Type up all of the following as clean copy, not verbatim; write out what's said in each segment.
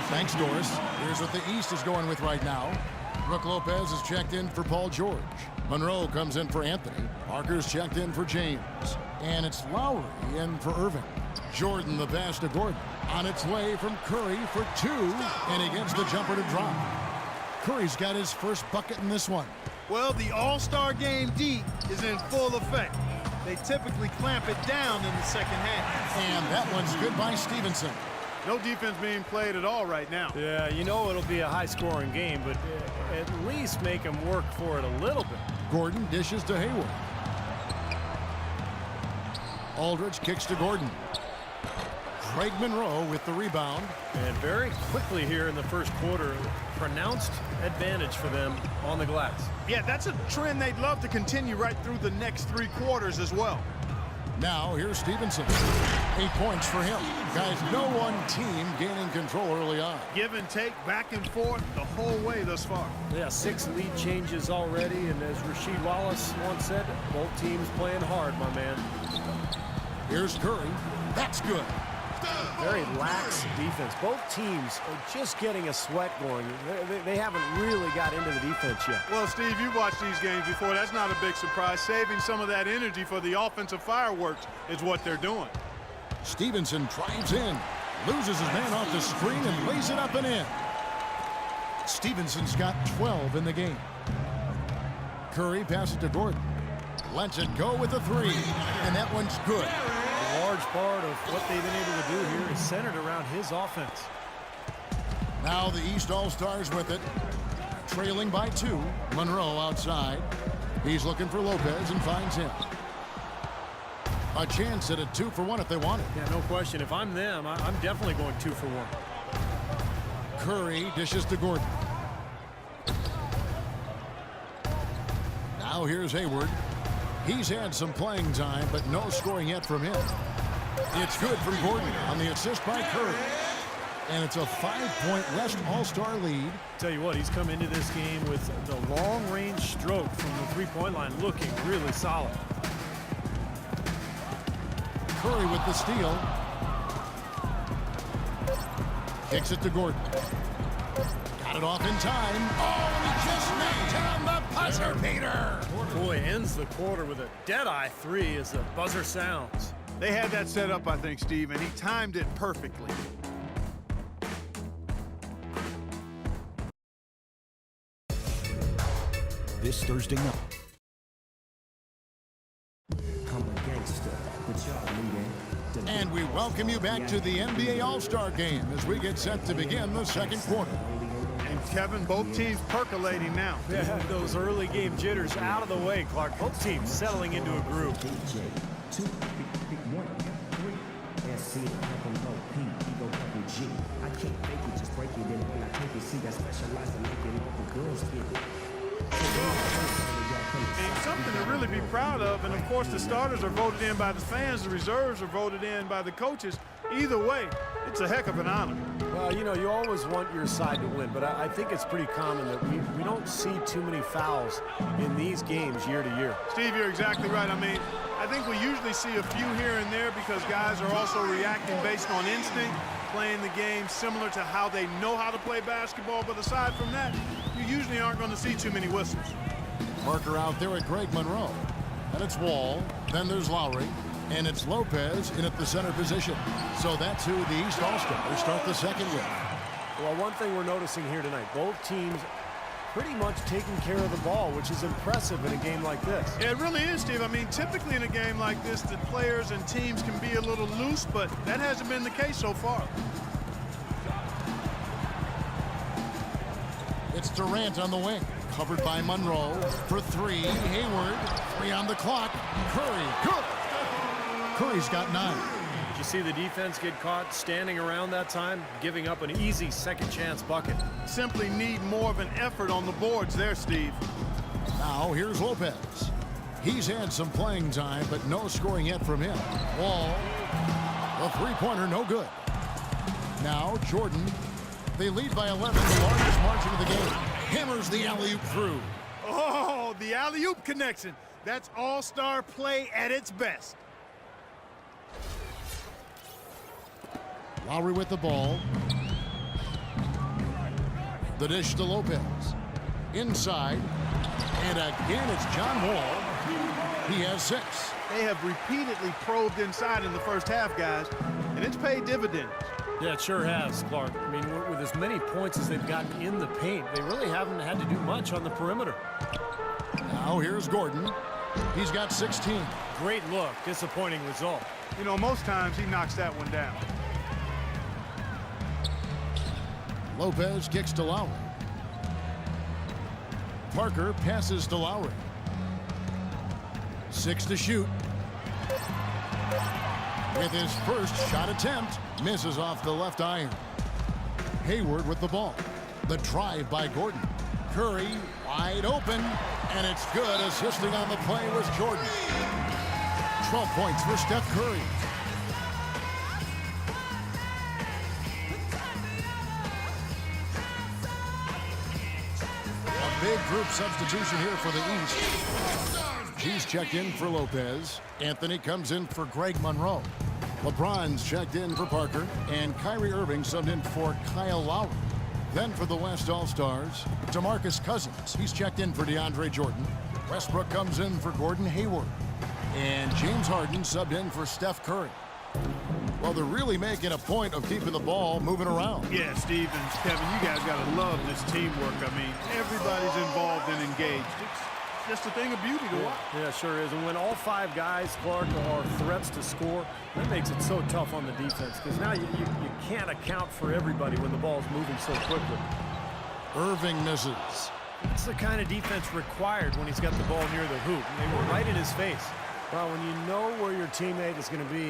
Thanks, Doris. Here's what the East is going with right now. Brooke Lopez is checked in for Paul George. Monroe comes in for Anthony. Parker's checked in for James. And it's Lowry in for Irving. Jordan the pass to Gordon. On its way from Curry for 2. And he gets the jumper to drop. Curry's got his first bucket in this one. Well, the All-Star Game D is in full effect. They typically clamp it down in the second half. And that one's good by Stevenson. No defense being played at all right now. Yeah, you know it'll be a high-scoring game, but at least make them work for it a little bit. Gordon dishes to Hayward. Aldridge kicks to Gordon. Craig Monroe with the rebound. And very quickly here in the first quarter, pronounced advantage for them on the glass. Yeah, that's a trend they'd love to continue right through the next 3 quarters as well. Now here's Stevenson. 8 points for him. Guys, no one team gaining control early on. Give and take, back and forth the whole way thus far. Yeah, 6 lead changes already, and as Rasheed Wallace once said, both teams playing hard, my man. Here's Curry. That's good. Very lax defense. Both teams are just getting a sweat going. They haven't really got into the defense yet. Well, Steve, you've watched these games before. That's not a big surprise. Saving some of that energy for the offensive fireworks is what they're doing. Stevenson drives in, loses his man off the screen, and lays it up and in. Stevenson's got 12 in the game. Curry passes to Gordon. Lets it go with a 3, and that one's good. A large part of what they've been able to do here is centered around his offense. Now the East All-Stars with it. Trailing by 2. Monroe outside. He's looking for Lopez and finds him. A chance at a 2-for-1 if they want it. Yeah, no question. If I'm them, I'm definitely going 2-for-1. Curry dishes to Gordon. Now here's Hayward. He's had some playing time, but no scoring yet from him. It's good from Gordon on the assist by Curry. And it's a 5-point West All-Star lead. Tell you what, he's come into this game with the long-range stroke from the three-point line looking really solid. Curry with the steal. Kicks it to Gordon. Got it off in time. Oh, and he just knocked down the buzzer beater. Boy, ends the quarter with a dead-eye 3 as the buzzer sounds. They had that set up, I think, Steve, and he timed it perfectly. This Thursday night. And we welcome you back to the NBA All-Star Game as we get set to begin the second quarter. And Kevin, both teams percolating now. Yeah, those early game jitters out of the way, Clark. Both teams settling into a groove. And something to really be proud of, and of course the starters are voted in by the fans, the reserves are voted in by the coaches. Either way, it's a heck of an honor. Well, you know, you always want your side to win, but I think it's pretty common that we don't see too many fouls in these games year to year. Steve, you're exactly right. I mean, I think we usually see a few here and there because guys are also reacting based on instinct, playing the game similar to how they know how to play basketball, but aside from that, you usually aren't going to see too many whistles. Marker out there at Craig Monroe. And it's Wall. Then there's Lowry. And it's Lopez in at the center position. So that's who the East All-Stars start the second with. Well, one thing we're noticing here tonight, both teams pretty much taking care of the ball, which is impressive in a game like this. Yeah, it really is, Steve. I mean, typically in a game like this, the players and teams can be a little loose, but that hasn't been the case so far. It's Durant on the wing. Covered by Monroe for 3. Hayward. 3 on the clock. Curry. Good. Curry's got 9. Did you see the defense get caught standing around that time, giving up an easy second chance bucket? Simply need more of an effort on the boards there, Steve. Now here's Lopez. He's had some playing time, but no scoring yet from him. Wall. The three-pointer, no good. Now Jordan. They lead by 11, the largest margin of the game. Hammers the alley-oop through. Oh, the alley-oop connection. That's all-star play at its best. Lowry with the ball. The dish to Lopez. Inside. And again, it's John Wall. He has 6. They have repeatedly probed inside in the first half, guys, and it's paid dividends. Yeah, it sure has, Clark. I mean, with as many points as they've gotten in the paint, they really haven't had to do much on the perimeter. Now here's Gordon. He's got 16. Great look. Disappointing result. You know, most times he knocks that one down. Lopez kicks to Lowry. Parker passes to Lowry. 6 to shoot. With his first shot attempt, misses off the left iron. Hayward with the ball. The drive by Gordon. Curry wide open, and it's good. Assisting on the play was Jordan. 12 points for Steph Curry. A big group substitution here for the East. He's checked in for Lopez. Anthony comes in for Greg Monroe. LeBron's checked in for Parker, and Kyrie Irving subbed in for Kyle Lowry. Then for the West All-Stars, DeMarcus Cousins. He's checked in for DeAndre Jordan. Westbrook comes in for Gordon Hayward. And James Harden subbed in for Steph Curry. Well, they're really making a point of keeping the ball moving around. Yeah, Steve and Kevin, you guys got to love this teamwork. I mean, everybody's involved and engaged. It's just a thing of beauty to watch. Yeah, sure is. And when all 5 guys, Clark, are threats to score, that makes it so tough on the defense because now you can't account for everybody when the ball's moving so quickly. Irving misses. It's the kind of defense required when he's got the ball near the hoop. And they were right in his face. Well, when you know where your teammate is going to be,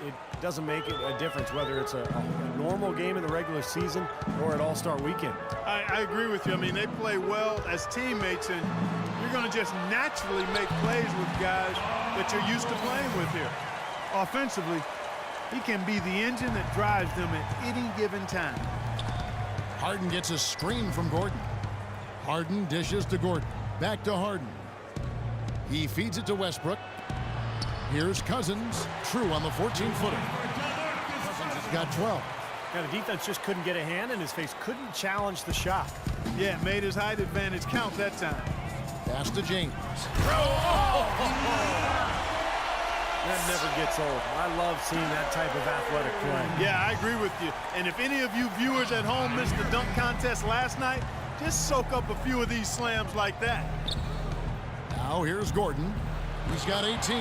it doesn't make it a difference whether it's a normal game in the regular season or at All-Star Weekend. I agree with you. I mean, they play well as teammates, and you're going to just naturally make plays with guys that you're used to playing with here. Offensively, he can be the engine that drives them at any given time. Harden gets a screen from Gordon. Harden dishes to Gordon. Back to Harden. He feeds it to Westbrook. Here's Cousins. True on the 14-footer. Cousins has got 12. Now, the defense just couldn't get a hand in his face, couldn't challenge the shot. Yeah, made his height advantage count that time. Pass to James. That never gets old. I love seeing that type of athletic play. Yeah, I agree with you. And if any of you viewers at home missed the dunk contest last night, just soak up a few of these slams like that. Now here's Gordon. He's got 18.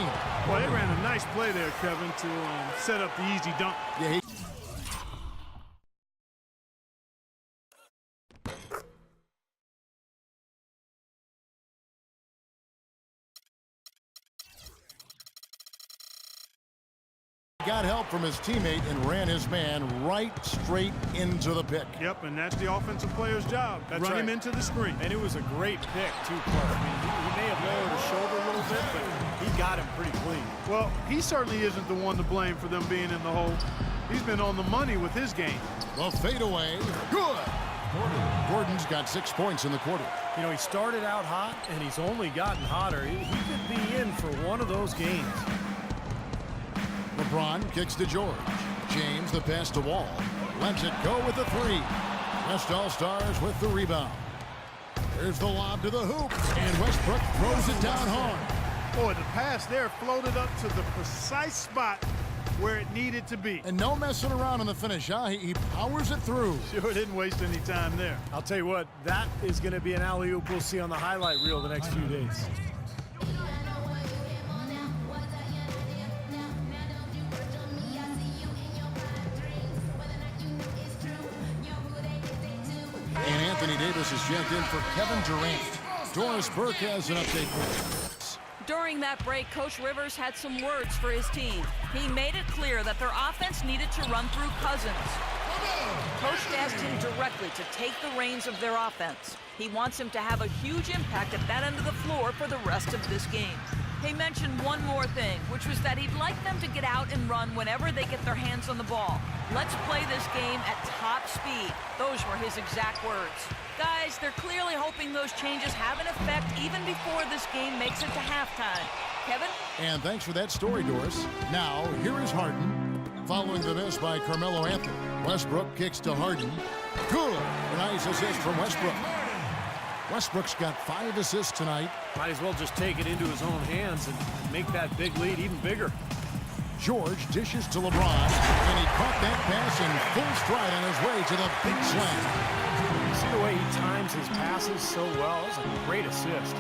Well, they ran a nice play there, Kevin, to set up the easy dunk. Yeah, got help from his teammate and ran his man right straight into the pick. Yep, and that's the offensive player's job. Run him into the screen. And it was a great pick, too, Clark. I mean, he may have lowered his shoulder a little bit, but he got him pretty clean. Well, he certainly isn't the one to blame for them being in the hole. He's been on the money with his game. The fadeaway. Good. Gordon's got 6 points in the quarter. You know, he started out hot, and he's only gotten hotter. He could be in for one of those games. LeBron kicks to George. James the pass to Wall. Lets it go with the 3. West All-Stars with the rebound. There's the lob to the hoop, and Westbrook throws it down hard. Boy, the pass there floated up to the precise spot where it needed to be. And no messing around on the finish, huh? He powers it through. Sure didn't waste any time there. I'll tell you what, that is going to be an alley-oop we'll see on the highlight reel the next few days. And Anthony Davis is checked in for Kevin Durant. Doris Burke has an update for us. During that break, Coach Rivers had some words for his team. He made it clear that their offense needed to run through Cousins. Coach asked him directly to take the reins of their offense. He wants him to have a huge impact at that end of the floor for the rest of this game. He mentioned one more thing, which was that he'd like them to get out and run whenever they get their hands on the ball. Let's play this game at top speed. Those were his exact words. Guys, they're clearly hoping those changes have an effect even before this game makes it to halftime. Kevin? And thanks for that story, Doris. Now, here is Harden following the miss by Carmelo Anthony. Westbrook kicks to Harden. Good. A nice assist from Westbrook. Westbrook's got 5 assists tonight. Might as well just take it into his own hands and make that big lead even bigger. George dishes to LeBron, and he caught that pass in full stride on his way to the big slam. You see the way he times his passes so well? It's a great assist.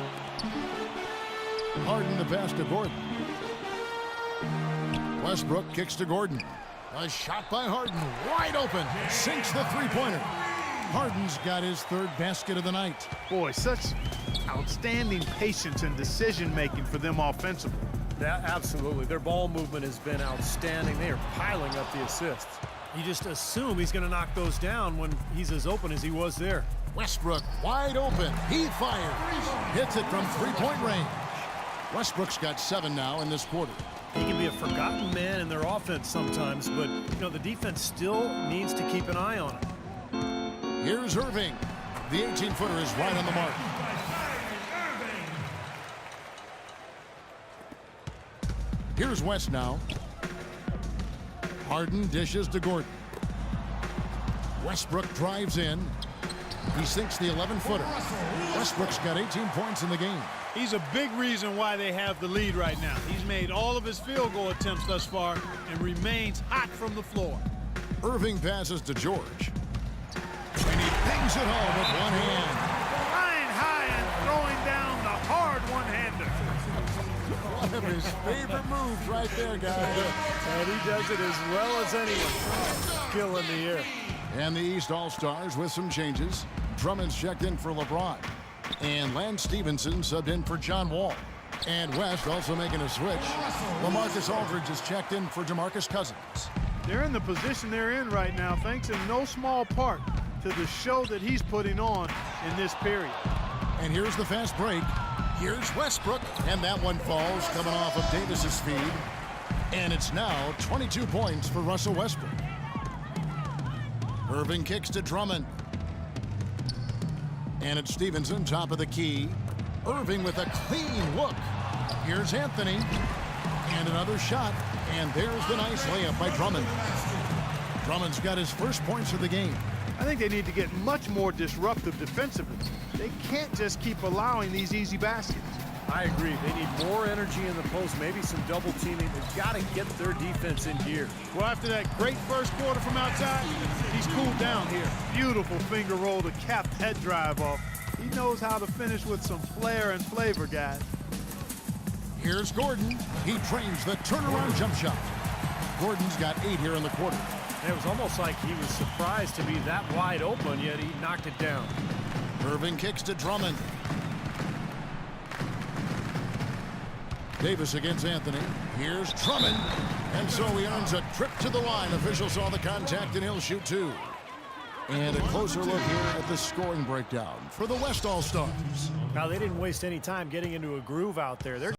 Harden the pass to Gordon. Westbrook kicks to Gordon. A shot by Harden, wide open, sinks the three-pointer. Harden's got his 3rd basket of the night. Boy, such outstanding patience and decision-making for them offensively. Yeah, absolutely. Their ball movement has been outstanding. They are piling up the assists. You just assume he's going to knock those down when he's as open as he was there. Westbrook wide open. He fires. Hits it from three-point range. Westbrook's got 7 now in this quarter. He can be a forgotten man in their offense sometimes, but, you know, the defense still needs to keep an eye on him. Here's Irving. The 18-footer is right on the mark. Here's West now. Harden dishes to Gordon. Westbrook drives in. He sinks the 11-footer. Westbrook's got 18 points in the game. He's a big reason why they have the lead right now. He's made all of his field goal attempts thus far and remains hot from the floor. Irving passes to George. And he bangs it home with one hand. Flying high and throwing down the hard one-hander. One of his favorite moves right there, guys. And he does it as well as anyone. Skill in the air. And the East All-Stars with some changes. Drummond's checked in for LeBron. And Lance Stevenson subbed in for John Wall. And West also making a switch. LaMarcus Aldridge is checked in for DeMarcus Cousins. They're in the position they're in right now thanks in no small part to the show that he's putting on in this period. And here's the fast break. Here's Westbrook. And that one falls coming off of Davis's feed. And it's now 22 points for Russell Westbrook. Irving kicks to Drummond. And it's Stevenson, top of the key. Irving with a clean look. Here's Anthony. And another shot. And there's the nice layup by Drummond. Drummond's got his first points of the game. I think they need to get much more disruptive defensively. They can't just keep allowing these easy baskets. I agree. They need more energy in the post, maybe some double teaming. They've got to get their defense in gear. Well, after that great first quarter from outside, he's cooled down here. Beautiful finger roll to cap head drive off. He knows how to finish with some flair and flavor, guys. Here's Gordon. He trains the turnaround jump shot. Gordon's got 8 here in the quarter. And it was almost like he was surprised to be that wide open, yet he knocked it down. Irving kicks to Drummond. Davis against Anthony. Here's Drummond. And so he earns a trip to the line. Officials saw the contact and he'll shoot 2. And a closer look here at the scoring breakdown for the West All-Stars. Now, they didn't waste any time getting into a groove out there. They're